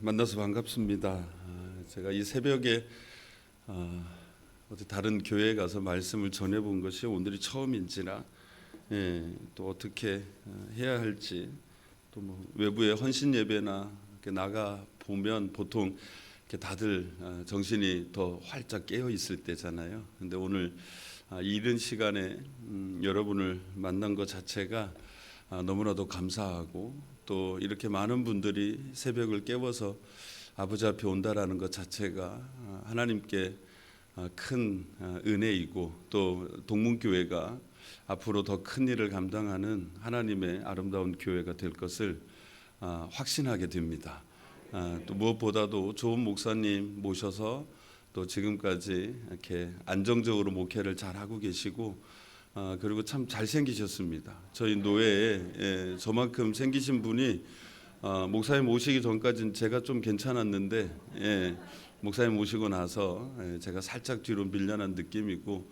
만나서 반갑습니다. 제가 이 새벽에 어디 다른 교회에 가서 말씀을 전해본 것이 오늘이 처음인지라 또 어떻게 해야 할지 또 뭐 외부에 헌신 예배나 이렇게 나가 보면 보통 이렇게 다들 정신이 더 활짝 깨어 있을 때잖아요. 근데 오늘 이른 시간에 여러분을 만난 것 자체가 너무나도 감사하고 또 이렇게 많은 분들이 새벽을 깨워서 아버지 앞에 온다라는 것 자체가 하나님께 큰 은혜이고 또 동문교회가 앞으로 더 큰 일을 감당하는 하나님의 아름다운 교회가 될 것을 확신하게 됩니다. 또 무엇보다도 좋은 목사님 모셔서 또 지금까지 이렇게 안정적으로 목회를 잘 하고 계시고 그리고 참 잘생기셨습니다. 저희 노회에 저만큼 생기신 분이 목사님 오시기 전까지는 제가 좀 괜찮았는데 목사님 오시고 나서 제가 살짝 뒤로 밀려난 느낌이고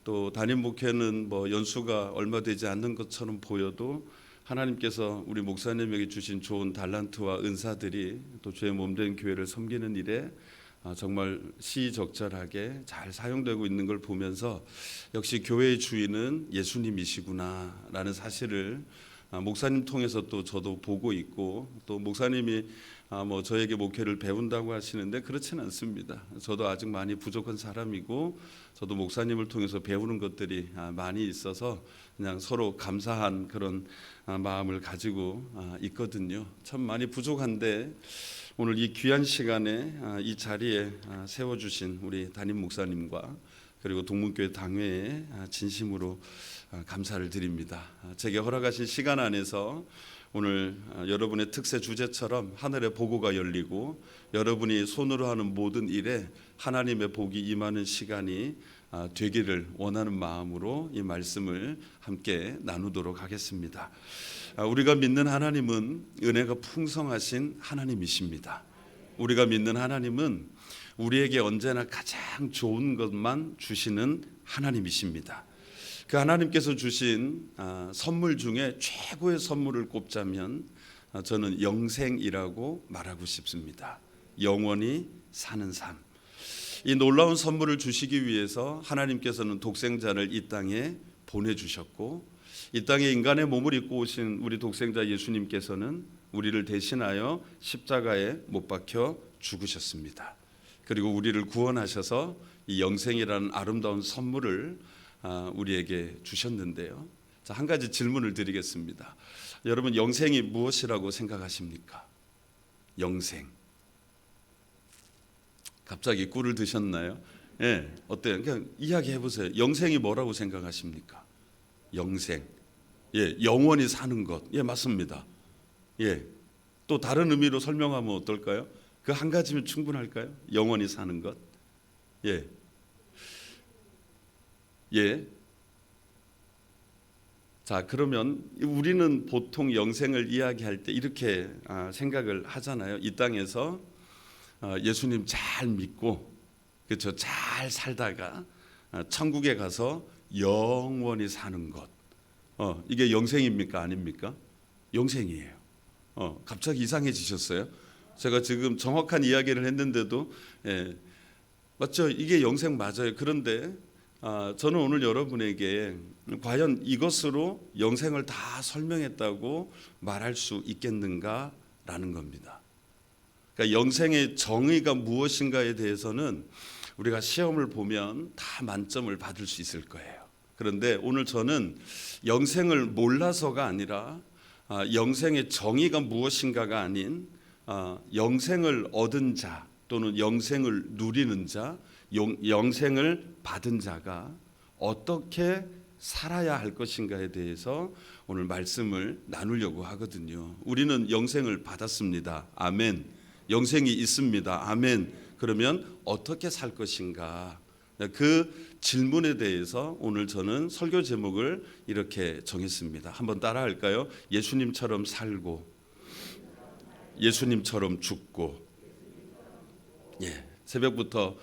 또 담임 목회는 뭐 연수가 얼마 되지 않는 것처럼 보여도 하나님께서 우리 목사님에게 주신 좋은 달란트와 은사들이 또 주의 몸된 교회를 섬기는 일에 정말 시적절하게 잘 사용되고 있는 걸 보면서 역시 교회의 주인은 예수님이시구나라는 사실을 목사님 통해서 또 저도 보고 있고 또 목사님이 뭐 저에게 목회를 배운다고 하시는데 그렇지는 않습니다. 저도 아직 많이 부족한 사람이고 저도 목사님을 통해서 배우는 것들이 많이 있어서 그냥 서로 감사한 그런 마음을 가지고 있거든요. 참 많이 부족한데 오늘 이 귀한 시간에 이 자리에 세워주신 우리 담임 목사님과 그리고 동문교회 당회에 진심으로 감사를 드립니다. 제게 허락하신 시간 안에서 오늘 여러분의 특세 주제처럼 하늘의 보고가 열리고 여러분이 손으로 하는 모든 일에 하나님의 복이 임하는 시간이 되기를 원하는 마음으로 이 말씀을 함께 나누도록 하겠습니다. 우리가 믿는 하나님은 은혜가 풍성하신 하나님이십니다. 우리가 믿는 하나님은 우리에게 언제나 가장 좋은 것만 주시는 하나님이십니다. 그 하나님께서 주신 선물 중에 최고의 선물을 꼽자면 저는 영생이라고 말하고 싶습니다. 영원히 사는 삶. 이 놀라운 선물을 주시기 위해서 하나님께서는 독생자를 이 땅에 보내주셨고 이 땅에 인간의 몸을 입고 오신 우리 독생자 예수님께서는 우리를 대신하여 십자가에 못 박혀 죽으셨습니다. 그리고 우리를 구원하셔서 이 영생이라는 아름다운 선물을 우리에게 주셨는데요. 자, 한 가지 질문을 드리겠습니다. 여러분 영생이 무엇이라고 생각하십니까? 영생. 갑자기 꿀을 드셨나요? 어때요? 그냥 이야기해 보세요. 영생이 뭐라고 생각하십니까? 영생. 영원히 사는 것. 맞습니다. 또 다른 의미로 설명하면 어떨까요? 그 한 가지면 충분할까요? 영원히 사는 것. 자, 그러면 우리는 보통 영생을 이야기할 때 이렇게 생각을 하잖아요. 이 땅에서 예수님 잘 믿고 그렇죠, 잘 살다가 천국에 가서 영원히 사는 것. 이게 영생입니까? 아닙니까? 영생이에요. 갑자기 이상해지셨어요? 제가 지금 정확한 이야기를 했는데도 맞죠? 이게 영생 맞아요. 그런데 저는 오늘 여러분에게 과연 이것으로 영생을 다 설명했다고 말할 수 있겠는가라는 겁니다. 그러니까 영생의 정의가 무엇인가에 대해서는 우리가 시험을 보면 다 만점을 받을 수 있을 거예요. 그런데 오늘 저는 영생을 몰라서가 아니라 영생의 정의가 무엇인가가 아닌 영생을 얻은 자 또는 영생을 누리는 자, 영생을 받은 자가 어떻게 살아야 할 것인가에 대해서 오늘 말씀을 나누려고 하거든요. 우리는 영생을 받았습니다. 아멘. 영생이 있습니다. 아멘. 그러면 어떻게 살 것인가? 그 질문에 대해서 오늘 저는 설교 제목을 이렇게 정했습니다. 한번 따라할까요? 예수님처럼 살고 예수님처럼 죽고. 새벽부터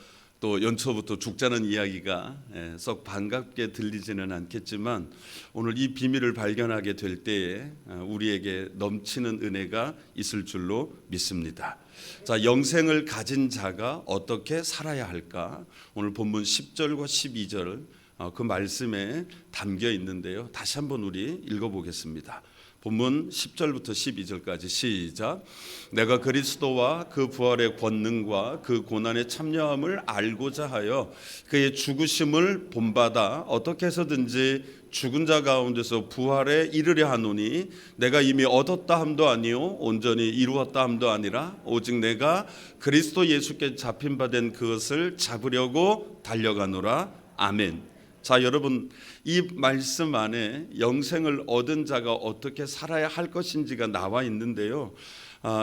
또 연초부터 죽자는 이야기가 썩 반갑게 들리지는 않겠지만 오늘 이 비밀을 발견하게 될 때에 우리에게 넘치는 은혜가 있을 줄로 믿습니다. 자, 영생을 가진 자가 어떻게 살아야 할까? 오늘 본문 10절과 12절 그 말씀에 담겨 있는데요. 다시 한번 우리 읽어보겠습니다. 본문 10절부터 12절까지 시작. 내가 그리스도와 그 부활의 권능과 그 고난의 참여함을 알고자 하여 그의 죽으심을 본받아 어떻게 해서든지 죽은 자 가운데서 부활에 이르려 하노니 내가 이미 얻었다 함도 아니요 온전히 이루었다 함도 아니라 오직 내가 그리스도 예수께 잡힌 바 된 그것을 잡으려고 달려가노라. 아멘. 자, 여러분, 이 말씀 안에 영생을 얻은 자가 어떻게 살아야 할 것인지가 나와 있는데요.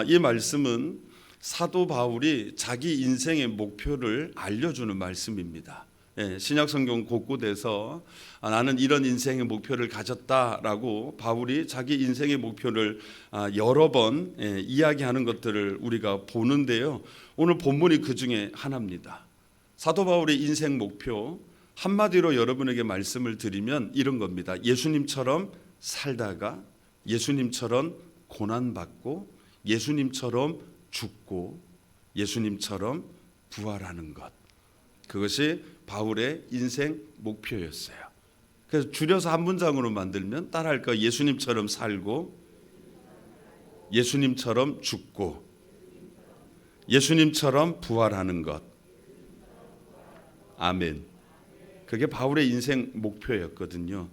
이 말씀은 사도 바울이 자기 인생의 목표를 알려주는 말씀입니다. 신약 성경 곳곳에서 나는 이런 인생의 목표를 가졌다라고 바울이 자기 인생의 목표를 여러 번 이야기하는 것들을 우리가 보는데요. 오늘 본문이 그 중에 하나입니다. 사도 바울의 인생 목표, 한마디로 여러분에게 말씀을 드리면 이런 겁니다. 예수님처럼 살다가 예수님처럼 고난받고 예수님처럼 죽고 예수님처럼 부활하는 것, 그것이 바울의 인생 목표였어요. 그래서 줄여서 한 문장으로 만들면 따라할까? 예수님처럼 살고 예수님처럼 죽고 예수님처럼 부활하는 것. 아멘. 그게 바울의 인생 목표였거든요.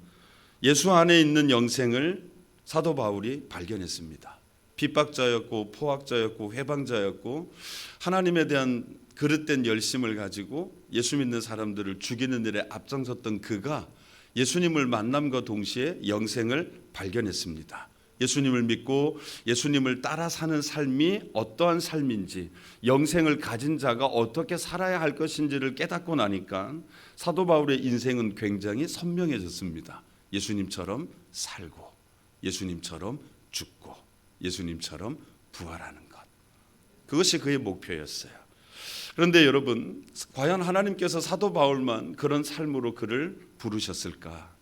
예수 안에 있는 영생을 사도 바울이 발견했습니다. 핍박자였고 포악자였고 회방자였고 하나님에 대한 그릇된 열심을 가지고 예수 믿는 사람들을 죽이는 일에 앞장섰던 그가 예수님을 만남과 동시에 영생을 발견했습니다. 예수님을 믿고 예수님을 따라 사는 삶이 어떠한 삶인지, 영생을 가진 자가 어떻게 살아야 할 것인지를 깨닫고 나니까 사도 바울의 인생은 굉장히 선명해졌습니다. 예수님처럼 살고 예수님처럼 죽고 예수님처럼 부활하는 것, 그것이 그의 목표였어요. 그런데 여러분, 과연 하나님께서 사도 바울만 그런 삶으로 그를 부르셨을까?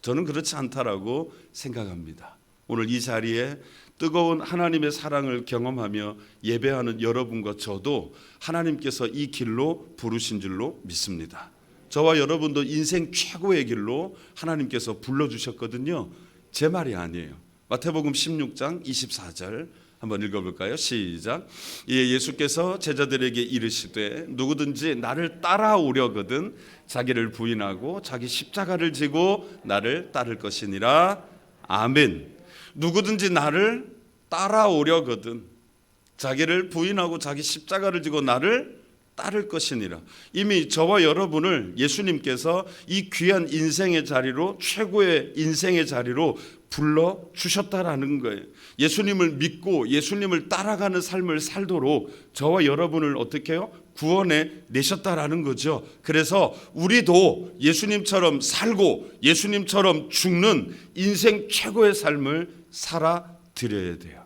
저는 그렇지 않다라고 생각합니다. 오늘 이 자리에 뜨거운 하나님의 사랑을 경험하며 예배하는 여러분과 저도 하나님께서 이 길로 부르신 줄로 믿습니다. 저와 여러분도 인생 최고의 길로 하나님께서 불러주셨거든요. 제 말이 아니에요. 마태복음 16장 24절 한번 읽어볼까요? 시작. 이에 예수께서 제자들에게 이르시되 누구든지 나를 따라오려거든 자기를 부인하고 자기 십자가를 지고 나를 따를 것이니라. 아멘. 누구든지 나를 따라오려거든 자기를 부인하고 자기 십자가를 지고 나를 따를 것이니라. 이미 저와 여러분을 예수님께서 이 귀한 인생의 자리로, 최고의 인생의 자리로 불러주셨다라는 거예요. 예수님을 믿고 예수님을 따라가는 삶을 살도록 저와 여러분을 어떻게 해요? 구원해 내셨다라는 거죠. 그래서 우리도 예수님처럼 살고 예수님처럼 죽는 인생 최고의 삶을 살아드려야 돼요.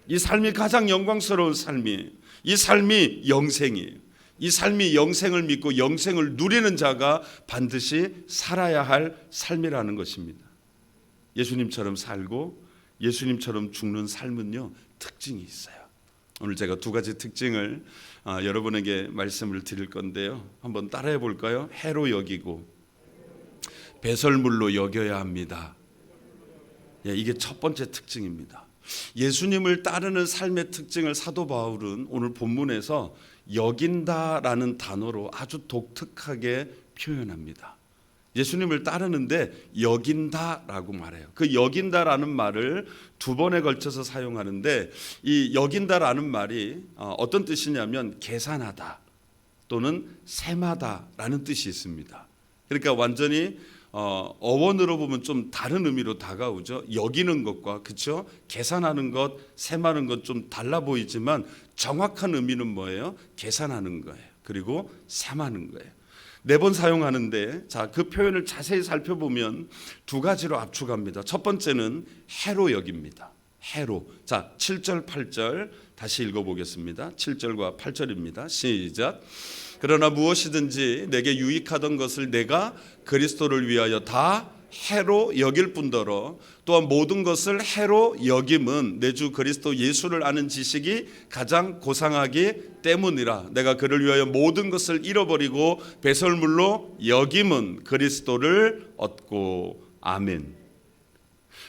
이 삶이 가장 영광스러운 삶이에요. 이 삶이 영생이에요. 이 삶이 영생을 믿고 영생을 누리는 자가 반드시 살아야 할 삶이라는 것입니다. 예수님처럼 살고 예수님처럼 죽는 삶은요, 특징이 있어요. 오늘 제가 두 가지 특징을 여러분에게 말씀을 드릴 건데요. 한번 따라해 볼까요? 해로 여기고 배설물로 여겨야 합니다. 이게 첫 번째 특징입니다. 예수님을 따르는 삶의 특징을 사도 바울은 오늘 본문에서 여긴다라는 단어로 아주 독특하게 표현합니다. 예수님을 따르는데 여긴다라고 말해요. 그 여긴다라는 말을 두 번에 걸쳐서 사용하는데 이 여긴다라는 말이 어떤 뜻이냐면 계산하다 또는 셈하다라는 뜻이 있습니다. 그러니까 완전히 어원으로 보면 좀 다른 의미로 다가오죠. 여기는 것과 그렇죠? 계산하는 것, 셈하는 것 좀 달라 보이지만 정확한 의미는 뭐예요? 계산하는 거예요. 그리고 셈하는 거예요. 네 번 사용하는데 자, 그 표현을 자세히 살펴보면 두 가지로 압축합니다. 첫 번째는 해로 여깁니다. 해로. 자, 7절 8절 다시 읽어보겠습니다. 7절과 8절입니다. 시작. 그러나 무엇이든지 내게 유익하던 것을 내가 그리스도를 위하여 다 해로 여길 뿐더러 또한 모든 것을 해로 여김은 내 주 그리스도 예수를 아는 지식이 가장 고상하기 때문이라. 내가 그를 위하여 모든 것을 잃어버리고 배설물로 여김은 그리스도를 얻고. 아멘.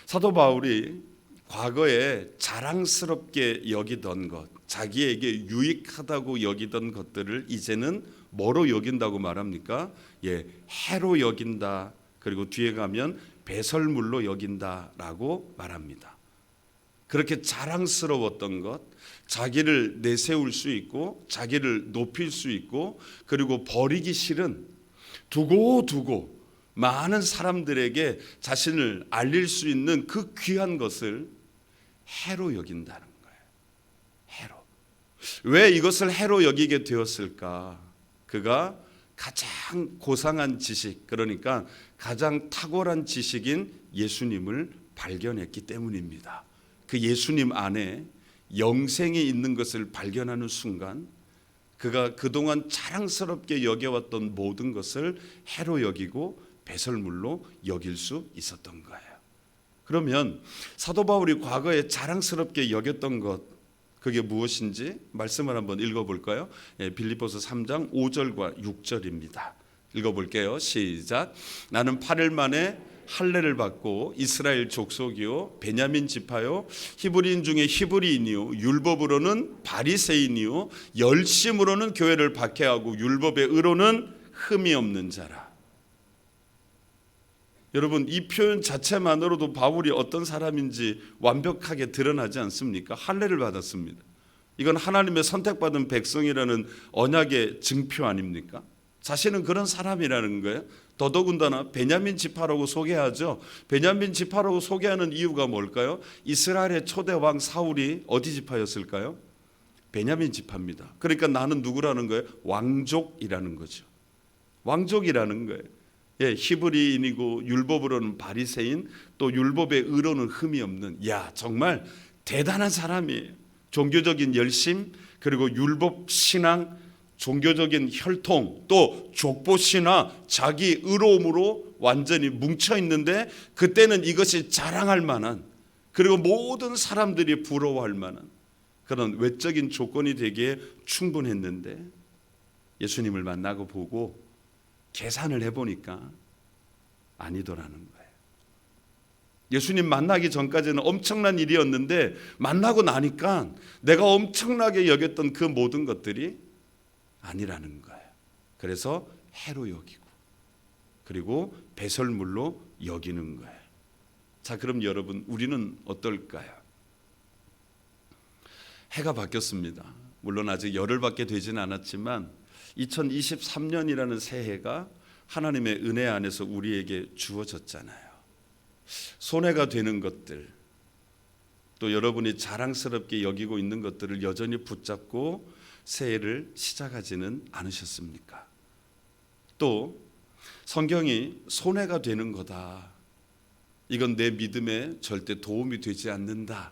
사도 바울이 과거에 자랑스럽게 여기던 것, 자기에게 유익하다고 여기던 것들을 이제는 뭐로 여긴다고 말합니까? 해로 여긴다. 그리고 뒤에 가면 배설물로 여긴다라고 말합니다. 그렇게 자랑스러웠던 것, 자기를 내세울 수 있고 자기를 높일 수 있고 그리고 버리기 싫은 두고 많은 사람들에게 자신을 알릴 수 있는 그 귀한 것을 해로 여긴다는 거예요. 해로. 왜 이것을 해로 여기게 되었을까? 그가 가장 고상한 지식, 그러니까 가장 탁월한 지식인 예수님을 발견했기 때문입니다. 그 예수님 안에 영생이 있는 것을 발견하는 순간 그가 그동안 자랑스럽게 여겨왔던 모든 것을 해로 여기고 배설물로 여길 수 있었던 거예요. 그러면 사도 바울이 과거에 자랑스럽게 여겼던 것, 그게 무엇인지 말씀을 한번 읽어볼까요? 빌립보서 3장 5절과 6절입니다. 읽어볼게요. 시작. 나는 8일 만에 할례를 받고 이스라엘 족속이요 베냐민 지파요 히브리인 중에 히브리인이요 율법으로는 바리새인이요 열심으로는 교회를 박해하고 율법의 의로는 흠이 없는 자라. 여러분, 이 표현 자체만으로도 바울이 어떤 사람인지 완벽하게 드러나지 않습니까? 할례를 받았습니다. 이건 하나님의 선택받은 백성이라는 언약의 증표 아닙니까? 자신은 그런 사람이라는 거예요. 더더군다나 베냐민 지파라고 소개하죠. 베냐민 지파라고 소개하는 이유가 뭘까요? 이스라엘의 초대 왕 사울이 어디 지파였을까요? 베냐민 지파입니다. 그러니까 나는 누구라는 거예요? 왕족이라는 거죠. 왕족이라는 거예요. 히브리인이고 율법으로는 바리새인, 또 율법의 의로는 흠이 없는, 정말 대단한 사람이에요. 종교적인 열심, 그리고 율법 신앙, 종교적인 혈통, 또 족보 신화, 자기 의로움으로 완전히 뭉쳐 있는데 그때는 이것이 자랑할 만한, 그리고 모든 사람들이 부러워할 만한 그런 외적인 조건이 되기에 충분했는데 예수님을 만나고 보고 계산을 해보니까 아니더라는 거예요. 예수님 만나기 전까지는 엄청난 일이었는데 만나고 나니까 내가 엄청나게 여겼던 그 모든 것들이 아니라는 거예요. 그래서 해로 여기고 그리고 배설물로 여기는 거예요. 자, 그럼 여러분, 우리는 어떨까요? 해가 바뀌었습니다. 물론 아직 열흘밖에 되지는 않았지만 2023년이라는 새해가 하나님의 은혜 안에서 우리에게 주어졌잖아요. 손해가 되는 것들, 또 여러분이 자랑스럽게 여기고 있는 것들을 여전히 붙잡고 새해를 시작하지는 않으셨습니까? 또 성경이 손해가 되는 거다, 이건 내 믿음에 절대 도움이 되지 않는다,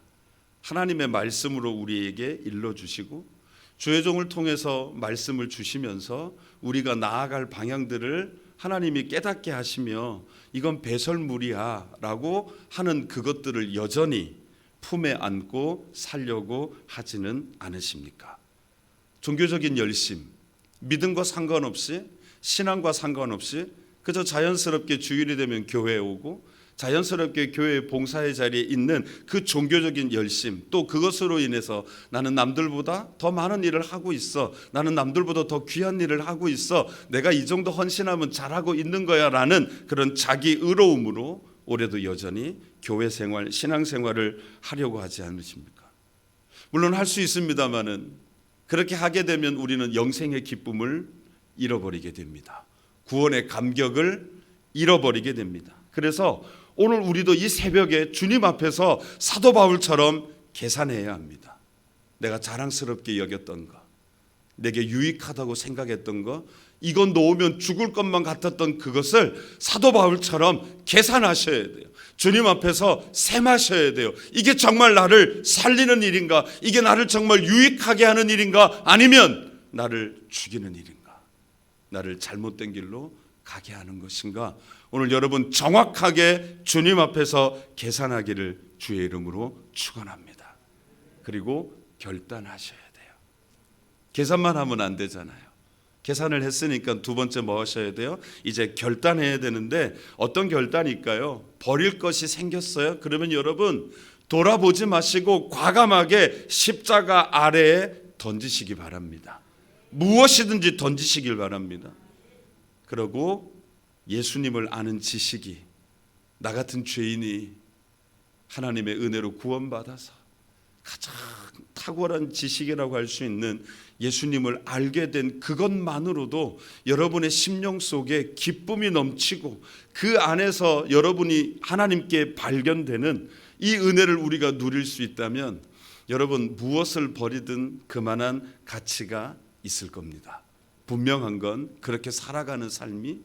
하나님의 말씀으로 우리에게 일러주시고 주의 종을 통해서 말씀을 주시면서 우리가 나아갈 방향들을 하나님이 깨닫게 하시며 이건 배설물이야 라고 하는 그것들을 여전히 품에 안고 살려고 하지는 않으십니까? 종교적인 열심, 믿음과 상관없이, 신앙과 상관없이 그저 자연스럽게 주일이 되면 교회에 오고 자연스럽게 교회 봉사의 자리에 있는 그 종교적인 열심, 또 그것으로 인해서 나는 남들보다 더 많은 일을 하고 있어, 나는 남들보다 더 귀한 일을 하고 있어, 내가 이 정도 헌신하면 잘하고 있는 거야 라는 그런 자기 의로움으로 올해도 여전히 교회 생활, 신앙 생활을 하려고 하지 않으십니까? 물론 할 수 있습니다마는 그렇게 하게 되면 우리는 영생의 기쁨을 잃어버리게 됩니다. 구원의 감격을 잃어버리게 됩니다. 그래서 오늘 우리도 이 새벽에 주님 앞에서 사도 바울처럼 계산해야 합니다. 내가 자랑스럽게 여겼던 거, 내게 유익하다고 생각했던 거, 이건 놓으면 죽을 것만 같았던 그것을 사도 바울처럼 계산하셔야 돼요. 주님 앞에서 셈하셔야 돼요. 이게 정말 나를 살리는 일인가? 이게 나를 정말 유익하게 하는 일인가? 아니면 나를 죽이는 일인가? 나를 잘못된 길로 가게 하는 것인가? 오늘 여러분 정확하게 주님 앞에서 계산하기를 주의 이름으로 축원합니다. 그리고 결단하셔야 돼요. 계산만 하면 안 되잖아요. 계산을 했으니까 두 번째 뭐 하셔야 돼요? 이제 결단해야 되는데 어떤 결단일까요? 버릴 것이 생겼어요. 그러면 여러분 돌아보지 마시고 과감하게 십자가 아래에 던지시기 바랍니다. 무엇이든지 던지시길 바랍니다. 그리고 예수님을 아는 지식이 나 같은 죄인이 하나님의 은혜로 구원받아서 가장 탁월한 지식이라고 할 수 있는 예수님을 알게 된 그것만으로도 여러분의 심령 속에 기쁨이 넘치고 그 안에서 여러분이 하나님께 발견되는 이 은혜를 우리가 누릴 수 있다면 여러분 무엇을 버리든 그만한 가치가 있을 겁니다. 분명한 건 그렇게 살아가는 삶이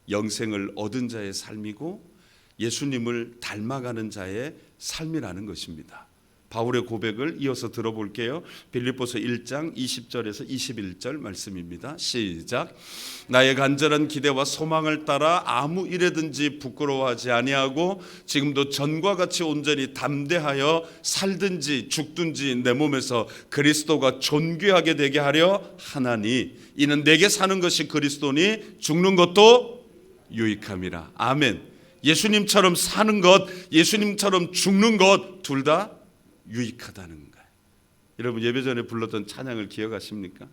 영생을 얻은 자의 삶이고 예수님을 닮아가는 자의 삶이라는 것입니다. 바울의 고백을 이어서 들어볼게요. 빌립보서 1장 20절에서 21절 말씀입니다. 시작. 나의 간절한 기대와 소망을 따라 아무 일에든지 부끄러워하지 아니하고 지금도 전과 같이 온전히 담대하여 살든지 죽든지 내 몸에서 그리스도가 존귀하게 되게 하려 하나니 이는 내게 사는 것이 그리스도니 죽는 것도 유익함이라. 아멘. 예수님처럼 사는 것, 예수님처럼 죽는 것 둘 다 유익하다는 거예요. 여러분 예배 전에 불렀던 찬양을 기억하십니까?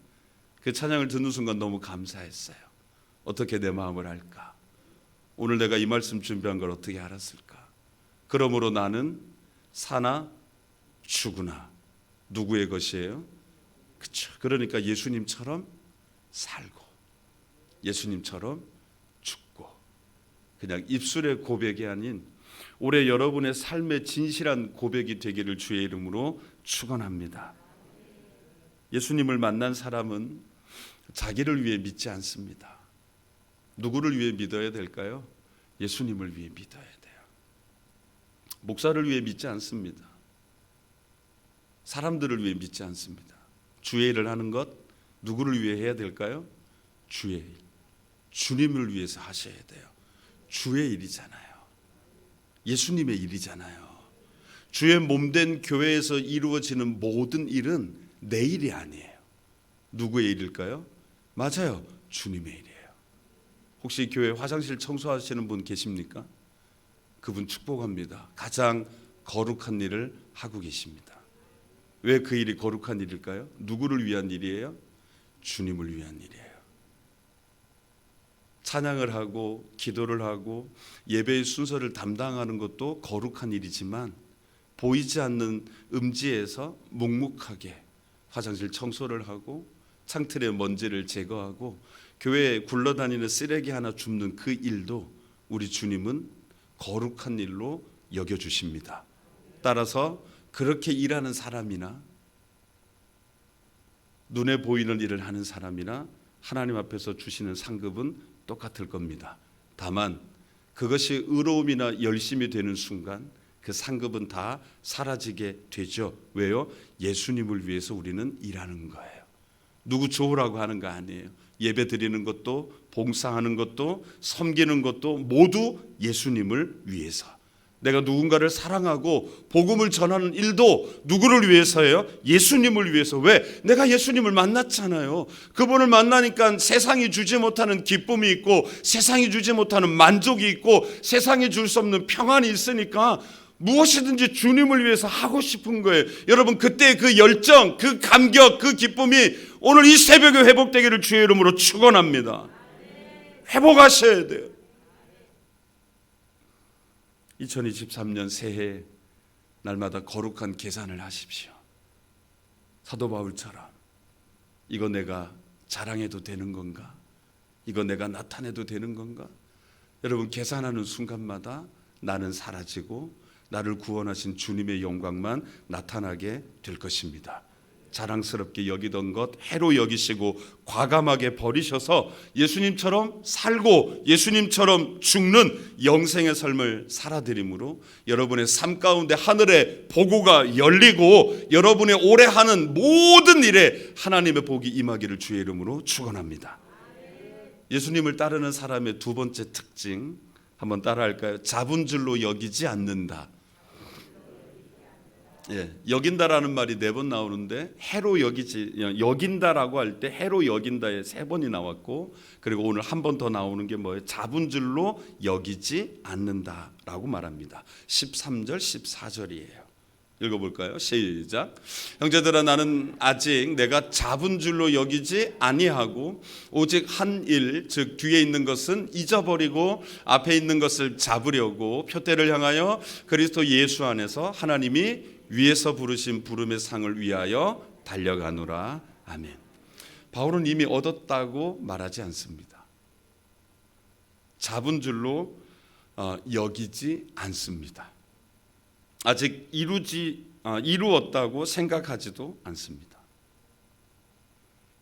그 찬양을 듣는 순간 너무 감사했어요. 어떻게 내 마음을 알까? 오늘 내가 이 말씀 준비한 걸 어떻게 알았을까? 그러므로 나는 사나 죽으나 누구의 것이에요? 그렇죠. 그러니까 예수님처럼 살고 예수님처럼 죽고 그냥 입술의 고백이 아닌 올해 여러분의 삶의 진실한 고백이 되기를 주의 이름으로 축원합니다. 예수님을 만난 사람은 자기를 위해 믿지 않습니다. 누구를 위해 믿어야 될까요? 예수님을 위해 믿어야 돼요. 목사를 위해 믿지 않습니다. 사람들을 위해 믿지 않습니다. 주의 일을 하는 것 누구를 위해 해야 될까요? 주의 일. 주님을 위해서 하셔야 돼요. 주의 일이잖아요. 예수님의 일이잖아요. 주의 몸된 교회에서 이루어지는 모든 일은 내 일이 아니에요. 누구의 일일까요? 맞아요. 주님의 일이에요. 혹시 교회 화장실 청소하시는 분 계십니까? 그분 축복합니다. 가장 거룩한 일을 하고 계십니다. 왜 그 일이 거룩한 일일까요? 누구를 위한 일이에요? 주님을 위한 일이에요. 찬양을 하고 기도를 하고 예배의 순서를 담당하는 것도 거룩한 일이지만 보이지 않는 음지에서 묵묵하게 화장실 청소를 하고 창틀의 먼지를 제거하고 교회에 굴러다니는 쓰레기 하나 줍는 그 일도 우리 주님은 거룩한 일로 여겨주십니다. 따라서 그렇게 일하는 사람이나 눈에 보이는 일을 하는 사람이나 하나님 앞에서 주시는 상급은 똑같을 겁니다. 다만 그것이 의로움이나 열심이 되는 순간 그 상급은 다 사라지게 되죠. 왜요? 예수님을 위해서 우리는 일하는 거예요. 누구 좋으라고 하는 거 아니에요. 예배 드리는 것도 봉사하는 것도 섬기는 것도 모두 예수님을 위해서. 내가 누군가를 사랑하고 복음을 전하는 일도 누구를 위해서예요? 예수님을 위해서. 왜? 내가 예수님을 만났잖아요. 그분을 만나니까 세상이 주지 못하는 기쁨이 있고 세상이 주지 못하는 만족이 있고 세상이 줄 수 없는 평안이 있으니까 무엇이든지 주님을 위해서 하고 싶은 거예요. 여러분 그때 그 열정, 그 감격, 그 기쁨이 오늘 이 새벽에 회복되기를 주의 이름으로 축원합니다. 회복하셔야 돼요. 2023년 새해 날마다 거룩한 계산을 하십시오. 사도 바울처럼 이거 내가 자랑해도 되는 건가? 이거 내가 나타내도 되는 건가? 여러분 계산하는 순간마다 나는 사라지고 나를 구원하신 주님의 영광만 나타나게 될 것입니다. 자랑스럽게 여기던 것 해로 여기시고 과감하게 버리셔서 예수님처럼 살고 예수님처럼 죽는 영생의 삶을 살아드림으로 여러분의 삶 가운데 하늘의 보고가 열리고 여러분의 올해 하는 모든 일에 하나님의 복이 임하기를 주의 이름으로 축원합니다. 예수님을 따르는 사람의 두 번째 특징 한번 따라할까요? 잡은 줄로 여기지 않는다. 예, 여긴다라는 말이 4번 나오는데 해로 여기지, 여긴다라고 할 때 해로 여긴다에 3번이 나왔고, 그리고 오늘 한 번 더 나오는 게 뭐예요? 잡은 줄로 여기지 않는다라고 말합니다. 13절 14절이에요. 읽어볼까요? 시작. 형제들아, 나는 아직 내가 잡은 줄로 여기지 아니하고 오직 한 일, 즉 뒤에 있는 것은 잊어버리고 앞에 있는 것을 잡으려고 표대를 향하여 그리스도 예수 안에서 하나님이 위에서 부르신 부름의 상을 위하여 달려가노라. 아멘. 바울은 이미 얻었다고 말하지 않습니다. 잡은 줄로 여기지 않습니다. 아직 이루었다고 생각하지도 않습니다.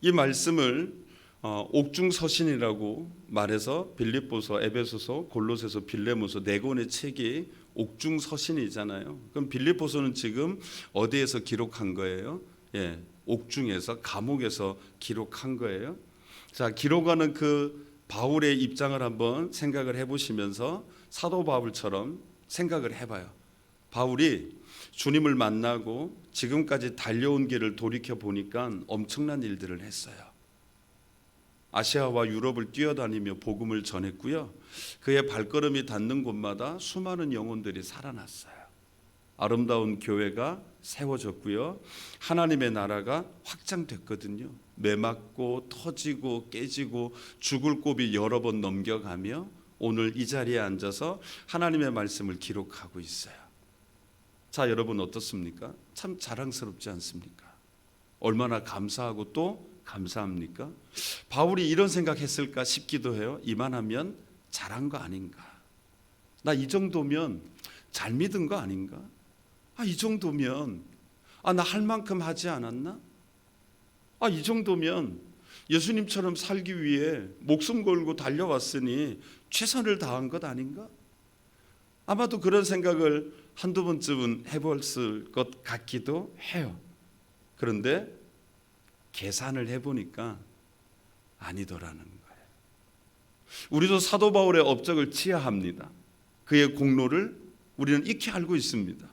이 말씀을 옥중서신이라고 말해서 빌립보서, 에베소서, 골로새서, 빌레몬서 4권의 책이 옥중서신이잖아요. 그럼 빌립보서는 지금 어디에서 기록한 거예요? 예, 옥중에서, 감옥에서 기록한 거예요. 자, 기록하는 그 바울의 입장을 한번 생각을 해보시면서 사도 바울처럼 생각을 해봐요. 바울이 주님을 만나고 지금까지 달려온 길을 돌이켜 보니까 엄청난 일들을 했어요. 아시아와 유럽을 뛰어다니며 복음을 전했고요. 그의 발걸음이 닿는 곳마다 수많은 영혼들이 살아났어요. 아름다운 교회가 세워졌고요. 하나님의 나라가 확장됐거든요. 매맞고 터지고 깨지고 죽을 고비 여러 번 넘겨가며 오늘 이 자리에 앉아서 하나님의 말씀을 기록하고 있어요. 자, 여러분 어떻습니까? 참 자랑스럽지 않습니까? 얼마나 감사하고 또 감사합니까? 바울이 이런 생각했을까 싶기도 해요. 이만하면 잘한 거 아닌가? 나 이 정도면 잘 믿은 거 아닌가? 이 정도면 나 할 만큼 하지 않았나? 이 정도면 예수님처럼 살기 위해 목숨 걸고 달려왔으니 최선을 다한 것 아닌가? 아마도 그런 생각을 한두 번쯤은 해봤을 것 같기도 해요. 그런데 계산을 해보니까 아니더라는 거예요. 우리도 사도 바울의 업적을 치하합니다. 그의 공로를 우리는 익히 알고 있습니다.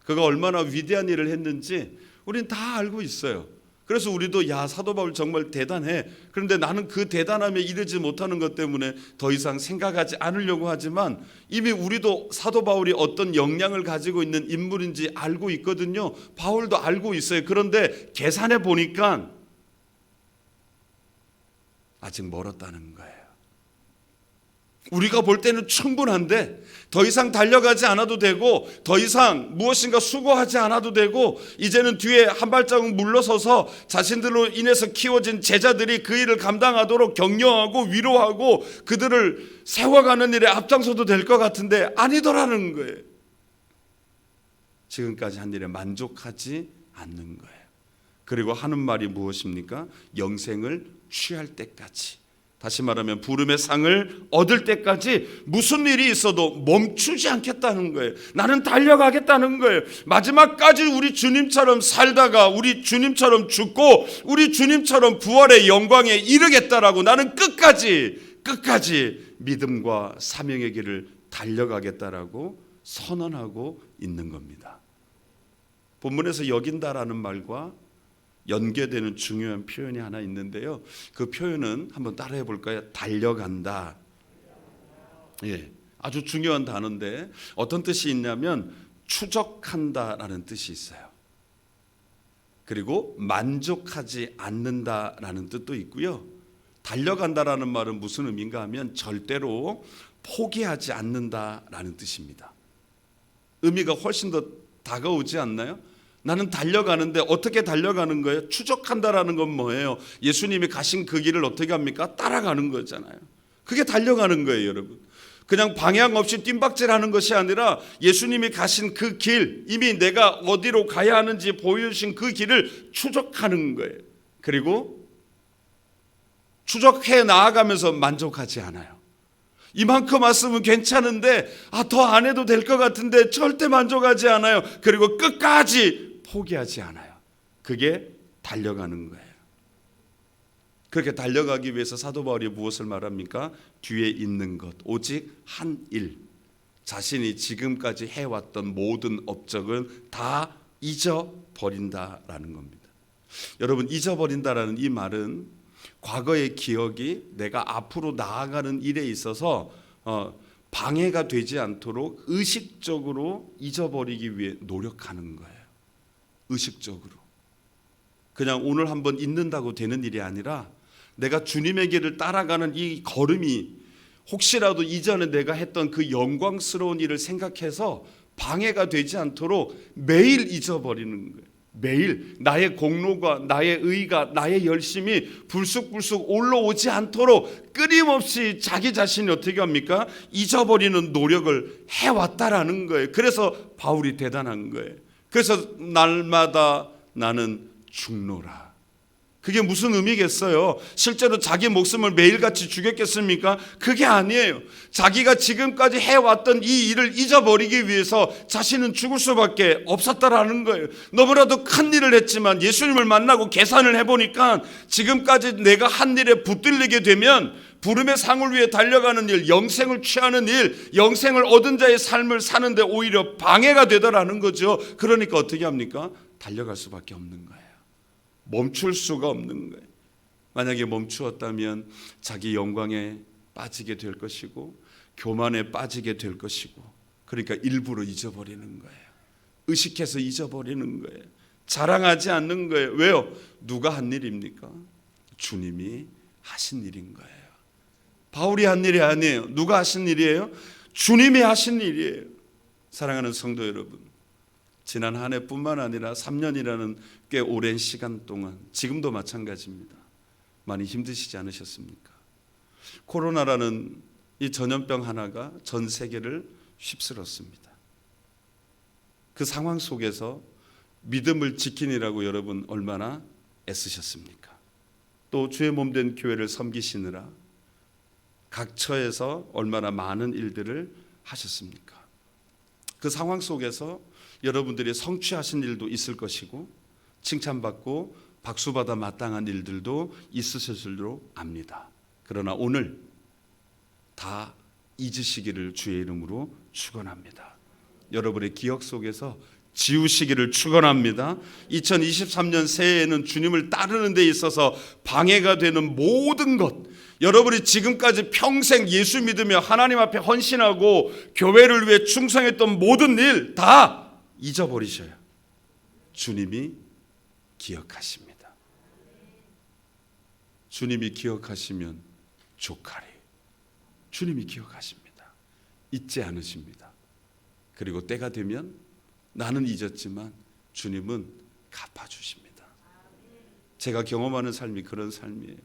그가 얼마나 위대한 일을 했는지 우리는 다 알고 있어요. 그래서 우리도 사도 바울 정말 대단해. 그런데 나는 그 대단함에 이르지 못하는 것 때문에 더 이상 생각하지 않으려고 하지만 이미 우리도 사도 바울이 어떤 역량을 가지고 있는 인물인지 알고 있거든요. 바울도 알고 있어요. 그런데 계산해 보니까 아직 멀었다는 거예요. 우리가 볼 때는 충분한데 더 이상 달려가지 않아도 되고 더 이상 무엇인가 수고하지 않아도 되고 이제는 뒤에 한 발자국 물러서서 자신들로 인해서 키워진 제자들이 그 일을 감당하도록 격려하고 위로하고 그들을 세워가는 일에 앞장서도 될 것 같은데 아니더라는 거예요. 지금까지 한 일에 만족하지 않는 거예요. 그리고 하는 말이 무엇입니까? 영생을 취할 때까지, 다시 말하면 부름의 상을 얻을 때까지 무슨 일이 있어도 멈추지 않겠다는 거예요. 나는 달려가겠다는 거예요. 마지막까지 우리 주님처럼 살다가 우리 주님처럼 죽고 우리 주님처럼 부활의 영광에 이르겠다라고 나는 끝까지 믿음과 사명의 길을 달려가겠다라고 선언하고 있는 겁니다. 본문에서 여긴다라는 말과 연계되는 중요한 표현이 하나 있는데요. 그 표현은 한번 따라해 볼까요? 달려간다. 예, 아주 중요한 단어인데 어떤 뜻이 있냐면 추적한다라는 뜻이 있어요. 그리고 만족하지 않는다라는 뜻도 있고요. 달려간다라는 말은 무슨 의미인가 하면 절대로 포기하지 않는다라는 뜻입니다. 의미가 훨씬 더 다가오지 않나요? 나는 달려가는데 어떻게 달려가는 거예요? 추적한다라는 건 뭐예요? 예수님이 가신 그 길을 어떻게 합니까? 따라가는 거잖아요. 그게 달려가는 거예요, 여러분. 그냥 방향 없이 뜀박질하는 것이 아니라 예수님이 가신 그 길, 이미 내가 어디로 가야 하는지 보여주신 그 길을 추적하는 거예요. 그리고 추적해 나아가면서 만족하지 않아요. 이만큼 왔으면 괜찮은데 더 안 해도 될 것 같은데 절대 만족하지 않아요. 그리고 끝까지 포기하지 않아요. 그게 달려가는 거예요. 그렇게 달려가기 위해서 사도 바울이 무엇을 말합니까? 뒤에 있는 것 오직 한 일, 자신이 지금까지 해왔던 모든 업적은 다 잊어버린다라는 겁니다. 여러분, 잊어버린다라는 이 말은 과거의 기억이 내가 앞으로 나아가는 일에 있어서 방해가 되지 않도록 의식적으로 잊어버리기 위해 노력하는 거예요. 의식적으로. 그냥 오늘 한번 잊는다고 되는 일이 아니라 내가 주님의 길을 따라가는 이 걸음이 혹시라도 이전에 내가 했던 그 영광스러운 일을 생각해서 방해가 되지 않도록 매일 잊어버리는 거예요. 매일 나의 공로가, 나의 의가, 나의 열심이 불쑥불쑥 올라오지 않도록 끊임없이 자기 자신이 어떻게 합니까? 잊어버리는 노력을 해왔다라는 거예요. 그래서 바울이 대단한 거예요. 그래서 날마다 나는 죽노라. 그게 무슨 의미겠어요? 실제로 자기 목숨을 매일같이 죽였겠습니까? 그게 아니에요. 자기가 지금까지 해왔던 이 일을 잊어버리기 위해서 자신은 죽을 수밖에 없었다라는 거예요. 너무나도 큰 일을 했지만 예수님을 만나고 계산을 해보니까 지금까지 내가 한 일에 붙들리게 되면 부름의 상을 위해 달려가는 일, 영생을 취하는 일, 영생을 얻은 자의 삶을 사는데 오히려 방해가 되더라는 거죠. 그러니까 어떻게 합니까? 달려갈 수밖에 없는 거예요. 멈출 수가 없는 거예요. 만약에 멈추었다면 자기 영광에 빠지게 될 것이고 교만에 빠지게 될 것이고, 그러니까 일부러 잊어버리는 거예요. 의식해서 잊어버리는 거예요. 자랑하지 않는 거예요. 왜요? 누가 한 일입니까? 주님이 하신 일인 거예요. 바울이 한 일이 아니에요. 누가 하신 일이에요? 주님이 하신 일이에요. 사랑하는 성도 여러분, 지난 한 해뿐만 아니라 3년이라는 꽤 오랜 시간 동안 지금도 마찬가지입니다. 많이 힘드시지 않으셨습니까? 코로나라는 이 전염병 하나가 전 세계를 휩쓸었습니다. 그 상황 속에서 믿음을 지키느라고 여러분 얼마나 애쓰셨습니까? 또 주의 몸된 교회를 섬기시느라 각 처에서 얼마나 많은 일들을 하셨습니까? 그 상황 속에서 여러분들이 성취하신 일도 있을 것이고 칭찬받고 박수받아 마땅한 일들도 있으실 줄로 압니다. 그러나 오늘 다 잊으시기를 주의 이름으로 축원합니다. 여러분의 기억 속에서 지우시기를 축원합니다. 2023년 새해에는 주님을 따르는 데 있어서 방해가 되는 모든 것, 여러분이 지금까지 평생 예수 믿으며 하나님 앞에 헌신하고 교회를 위해 충성했던 모든 일 다 잊어버리셔요. 주님이 기억하십니다. 주님이 기억하시면 조카리. 주님이 기억하십니다. 잊지 않으십니다. 그리고 때가 되면 나는 잊었지만 주님은 갚아주십니다. 제가 경험하는 삶이 그런 삶이에요.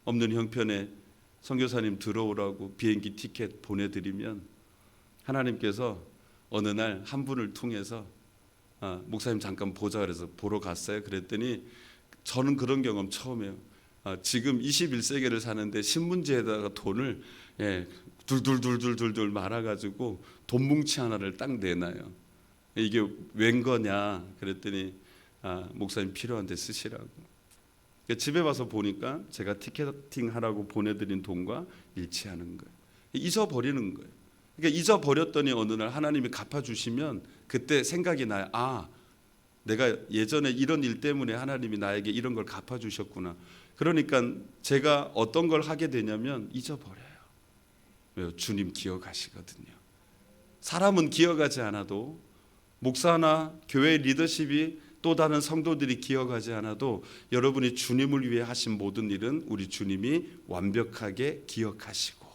없는 형편에 선교사님 들어오라고 비행기 티켓 보내드리면 하나님께서 어느 날 한 분을 통해서 목사님 잠깐 보자 그래서 보러 갔어요. 그랬더니 저는 그런 경험 처음이에요. 지금 21세기를 사는데 신문지에다가 돈을 둘둘둘둘둘 말아가지고 돈 뭉치 하나를 딱 내놔요. 이게 웬 거냐 그랬더니 목사님 필요한데 쓰시라고. 집에 와서 보니까 제가 티켓팅 하라고 보내드린 돈과 일치하는 거예요. 잊어버리는 거예요. 그러니까 잊어버렸더니 어느 날 하나님이 갚아주시면 그때 생각이 나요. 내가 예전에 이런 일 때문에 하나님이 나에게 이런 걸 갚아주셨구나. 그러니까 제가 어떤 걸 하게 되냐면 잊어버려요. 왜요? 주님 기억하시거든요. 사람은 기억하지 않아도, 목사나 교회 리더십이 또 다른 성도들이 기억하지 않아도 여러분이 주님을 위해 하신 모든 일은 우리 주님이 완벽하게 기억하시고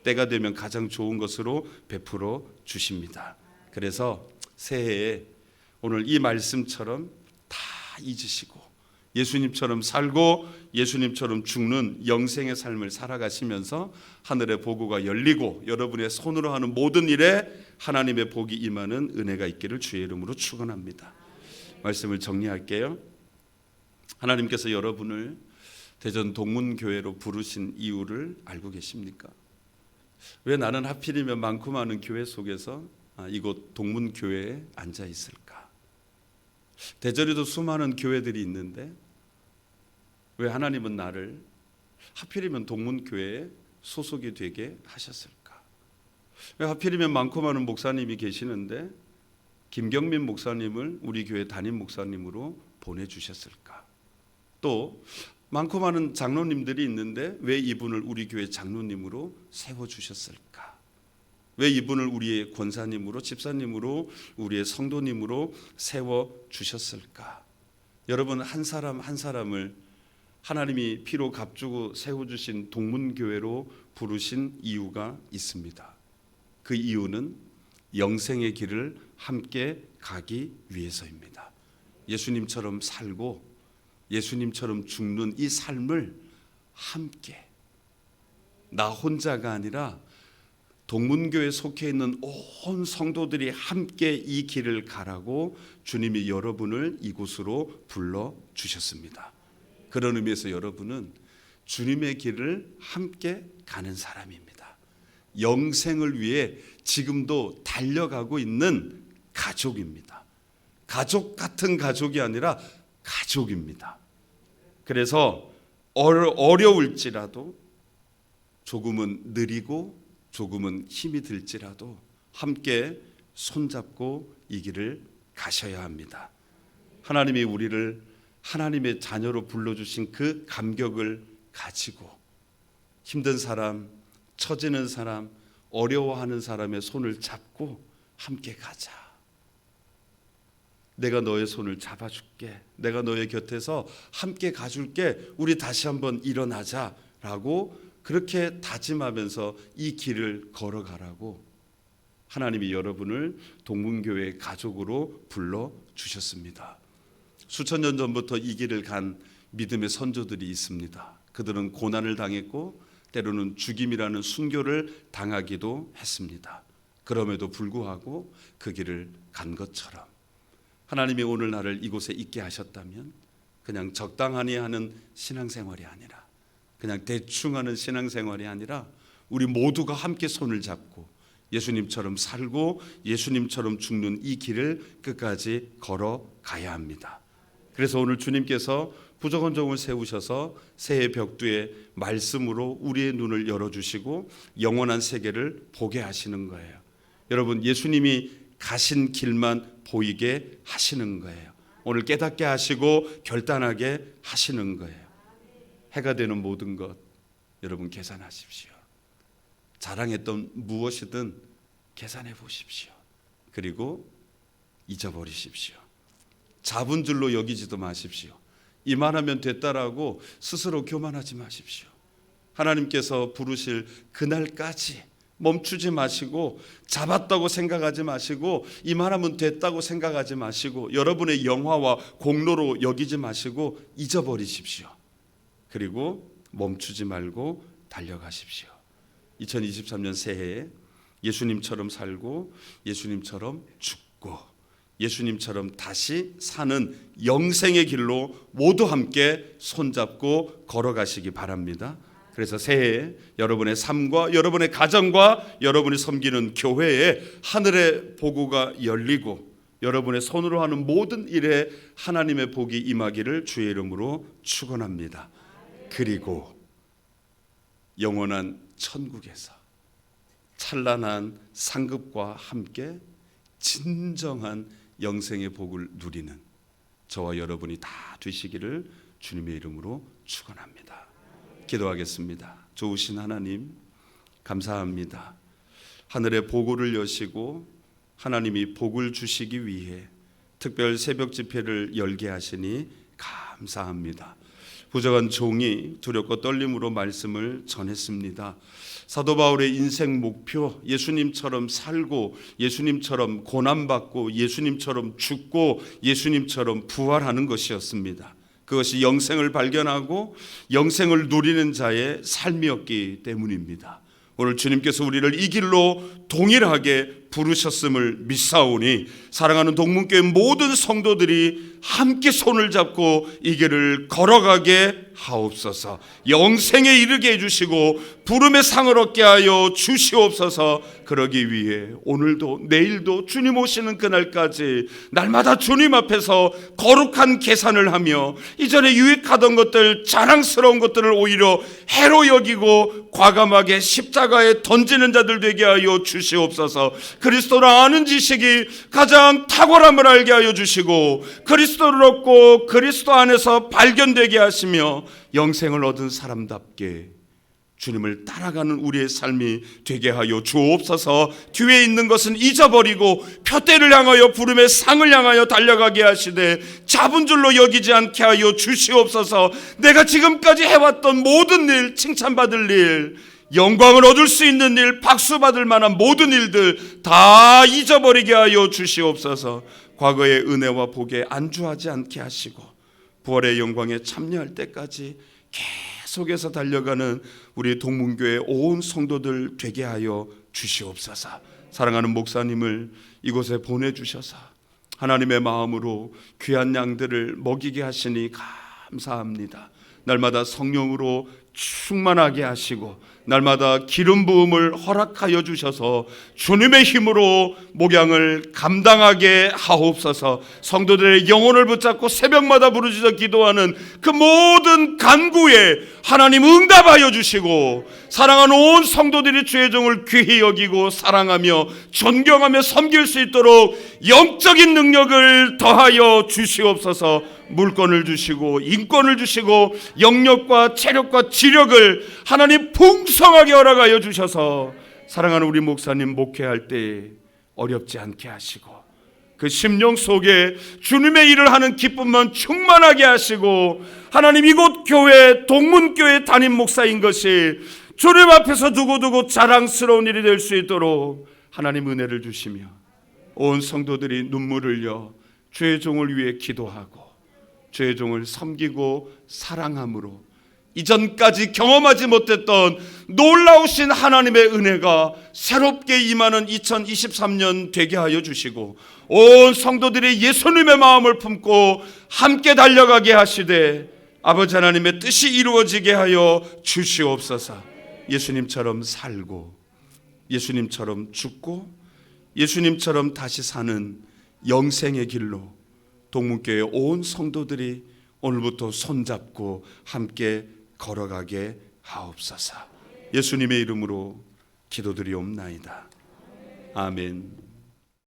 때가 되면 가장 좋은 것으로 베풀어 주십니다. 그래서 새해에 오늘 이 말씀처럼 다 잊으시고 예수님처럼 살고 예수님처럼 죽는 영생의 삶을 살아가시면서 하늘의 보고가 열리고 여러분의 손으로 하는 모든 일에 하나님의 복이 임하는 은혜가 있기를 주의 이름으로 축원합니다. 말씀을 정리할게요. 하나님께서 여러분을 대전 동문교회로 부르신 이유를 알고 계십니까? 왜 나는 하필이면 많고 많은 교회 속에서 이곳 동문교회에 앉아 있을까? 대전에도 수많은 교회들이 있는데 왜 하나님은 나를 하필이면 동문교회에 소속이 되게 하셨을까? 왜 하필이면 많고 많은 목사님이 계시는데 김경민 목사님을 우리 교회 담임 목사님으로 보내주셨을까? 또 많고 많은 장로님들이 있는데 왜 이분을 우리 교회 장로님으로 세워주셨을까? 왜 이분을 우리의 권사님으로, 집사님으로, 우리의 성도님으로 세워주셨을까? 여러분, 한 사람 한 사람을 하나님이 피로 값주고 세워주신 동문교회로 부르신 이유가 있습니다. 그 이유는 영생의 길을 함께 가기 위해서입니다. 예수님처럼 살고 예수님처럼 죽는 이 삶을 함께, 나 혼자가 아니라 동문교회에 속해 있는 온 성도들이 함께 이 길을 가라고 주님이 여러분을 이곳으로 불러주셨습니다. 그런 의미에서 여러분은 주님의 길을 함께 가는 사람입니다. 영생을 위해 지금도 달려가고 있는 가족입니다. 가족 같은 가족이 아니라 가족입니다. 그래서 어려울지라도, 조금은 느리고 조금은 힘이 들지라도 함께 손잡고 이 길을 가셔야 합니다. 하나님이 우리를 하나님의 자녀로 불러주신 그 감격을 가지고 힘든 사람, 처지는 사람, 어려워하는 사람의 손을 잡고 함께 가자. 내가 너의 손을 잡아줄게. 내가 너의 곁에서 함께 가줄게. 우리 다시 한번 일어나자라고 그렇게 다짐하면서 이 길을 걸어가라고 하나님이 여러분을 동문교회 가족으로 불러주셨습니다. 수천 년 전부터 이 길을 간 믿음의 선조들이 있습니다. 그들은 고난을 당했고 때로는 죽임이라는 순교를 당하기도 했습니다. 그럼에도 불구하고 그 길을 간 것처럼 하나님이 오늘 나를 이곳에 있게 하셨다면 그냥 적당하니 하는 신앙생활이 아니라, 그냥 대충 하는 신앙생활이 아니라 우리 모두가 함께 손을 잡고 예수님처럼 살고 예수님처럼 죽는 이 길을 끝까지 걸어가야 합니다. 그래서 오늘 주님께서 부족한 종을 세우셔서 새해 벽두에 말씀으로 우리의 눈을 열어주시고 영원한 세계를 보게 하시는 거예요. 여러분, 예수님이 가신 길만 보이게 하시는 거예요. 오늘 깨닫게 하시고 결단하게 하시는 거예요. 해가 되는 모든 것 여러분 계산하십시오. 자랑했던 무엇이든 계산해 보십시오. 그리고 잊어버리십시오. 잡은 줄로 여기지도 마십시오. 이만하면 됐다라고 스스로 교만하지 마십시오. 하나님께서 부르실 그날까지 멈추지 마시고, 잡았다고 생각하지 마시고, 이만하면 됐다고 생각하지 마시고, 여러분의 영화와 공로로 여기지 마시고 잊어버리십시오. 그리고 멈추지 말고 달려가십시오. 2023년 새해에 예수님처럼 살고 예수님처럼 죽고 예수님처럼 다시 사는 영생의 길로 모두 함께 손잡고 걸어가시기 바랍니다. 그래서 새해에 여러분의 삶과 여러분의 가정과 여러분이 섬기는 교회에 하늘의 보고가 열리고 여러분의 손으로 하는 모든 일에 하나님의 복이 임하기를 주의 이름으로 축원합니다. 그리고 영원한 천국에서 찬란한 상급과 함께 진정한 영생의 복을 누리는 저와 여러분이 다 되시기를 주님의 이름으로 축원합니다. 기도하겠습니다. 좋으신 하나님, 감사합니다. 하늘의 보고를 여시고 하나님이 복을 주시기 위해 특별 새벽 집회를 열게 하시니 감사합니다. 부족한 종이 두렵고 떨림으로 말씀을 전했습니다. 사도 바울의 인생 목표, 예수님처럼 살고 예수님처럼 고난받고 예수님처럼 죽고 예수님처럼 부활하는 것이었습니다. 그것이 영생을 발견하고 영생을 누리는 자의 삶이었기 때문입니다. 오늘 주님께서 우리를 이 길로 동일하게 부르셨음을 믿사오니 사랑하는 동문교회 모든 성도들이 함께 손을 잡고 이 길을 걸어가게 하옵소서. 영생에 이르게 해주시고 부름의 상을 얻게 하여 주시옵소서. 그러기 위해 오늘도 내일도 주님 오시는 그날까지 날마다 주님 앞에서 거룩한 계산을 하며 이전에 유익하던 것들, 자랑스러운 것들을 오히려 해로 여기고 과감하게 십자가에 던지는 자들 되게 하여 주시옵소서. 그리스도를 아는 지식이 가장 탁월함을 알게 하여 주시고 그리스도를 얻고 그리스도 안에서 발견되게 하시며 영생을 얻은 사람답게 주님을 따라가는 우리의 삶이 되게 하여 주옵소서. 뒤에 있는 것은 잊어버리고 표대를 향하여 부름의 상을 향하여 달려가게 하시되 잡은 줄로 여기지 않게 하여 주시옵소서. 내가 지금까지 해왔던 모든 일, 칭찬받을 일, 영광을 얻을 수 있는 일, 박수받을 만한 모든 일들 다 잊어버리게 하여 주시옵소서. 과거의 은혜와 복에 안주하지 않게 하시고 부활의 영광에 참여할 때까지 계속해서 달려가는 우리 동문교회 온 성도들 되게 하여 주시옵소서. 사랑하는 목사님을 이곳에 보내주셔서 하나님의 마음으로 귀한 양들을 먹이게 하시니 감사합니다. 날마다 성령으로 충만하게 하시고 날마다 기름 부음을 허락하여 주셔서 주님의 힘으로 목양을 감당하게 하옵소서. 성도들의 영혼을 붙잡고 새벽마다 부르짖어 기도하는 그 모든 간구에 하나님 응답하여 주시고 사랑하는 온 성도들이 주의 종을 귀히 여기고 사랑하며 존경하며 섬길 수 있도록 영적인 능력을 더하여 주시옵소서. 물권을 주시고 인권을 주시고 영력과 체력과 지력을 하나님 풍성하게 허락하여 주셔서 사랑하는 우리 목사님 목회할 때 어렵지 않게 하시고 그 심령 속에 주님의 일을 하는 기쁨만 충만하게 하시고 하나님 이곳 교회 동문교회 담임 목사인 것이 주님 앞에서 두고두고 자랑스러운 일이 될 수 있도록 하나님 은혜를 주시며 온 성도들이 눈물을 흘려 주의 종을 위해 기도하고 주의 종을 섬기고 사랑함으로 이전까지 경험하지 못했던 놀라우신 하나님의 은혜가 새롭게 임하는 2023년 되게 하여 주시고 온 성도들이 예수님의 마음을 품고 함께 달려가게 하시되 아버지 하나님의 뜻이 이루어지게 하여 주시옵소서. 예수님처럼 살고 예수님처럼 죽고 예수님처럼 다시 사는 영생의 길로 동문교회 온 성도들이 오늘부터 손잡고 함께 걸어가게 하옵소서. 예수님의 이름으로 기도드리옵나이다. 아멘.